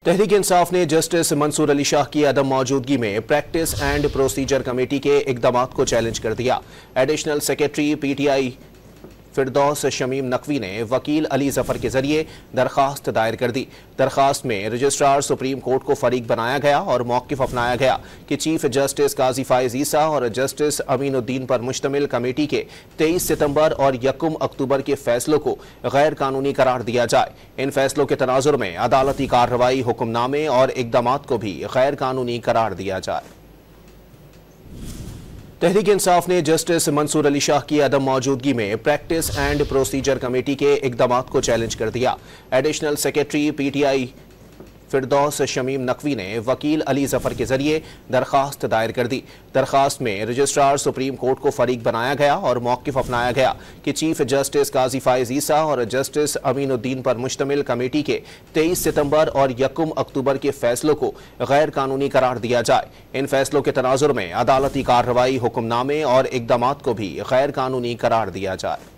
तहरीक इंसाफ ने जस्टिस मंसूर अली शाह की अदम मौजूदगी में प्रैक्टिस एंड प्रोसीजर कमेटी के इकदामात को चैलेंज कर दिया। एडिशनल सेक्रेटरी पीटीआई फिरदौस शमीम नकवी ने वकील अली जफर के जरिए दरखास्त दायर कर दी। दरखास्त में रजिस्ट्रार सुप्रीम कोर्ट को फरीक बनाया गया और मौक़िफ़ अपनाया गया कि चीफ जस्टिस काजी फाइज ईसा और जस्टिस अमीनुद्दीन पर मुश्तमिल कमेटी के 23 सितंबर और 1 अक्टूबर के फैसलों को गैर कानूनी करार दिया जाए। इन फैसलों के तनाजुर में अदालती कार्रवाई, हुक्मनामे और इकदामात को भी गैर कानूनी करार दिया जाए। तहरीक इंसाफ ने जस्टिस मंसूर अली शाह की अदम मौजूदगी में प्रैक्टिस एंड प्रोसीजर कमेटी के इकदामात को चैलेंज कर दिया। एडिशनल सेक्रेटरी पीटीआई फिरदौस शमीम नकवी ने वकील अली जफर के जरिए दरखास्त दायर कर दी। दरखास्त में रजिस्ट्रार सुप्रीम कोर्ट को फरीक बनाया गया और मौक़िफ़ अपनाया गया कि चीफ जस्टिस काजी फाइज ईसा और जस्टिस अमीनुद्दीन पर मुश्तमिल कमेटी के 23 सितंबर और 1 अक्टूबर के फैसलों को गैर कानूनी करार दिया जाए। इन फैसलों के तनाजुर में अदालती कार्रवाई, हुक्मनामे और इकदामात को भी गैर कानूनी करार दिया जाए।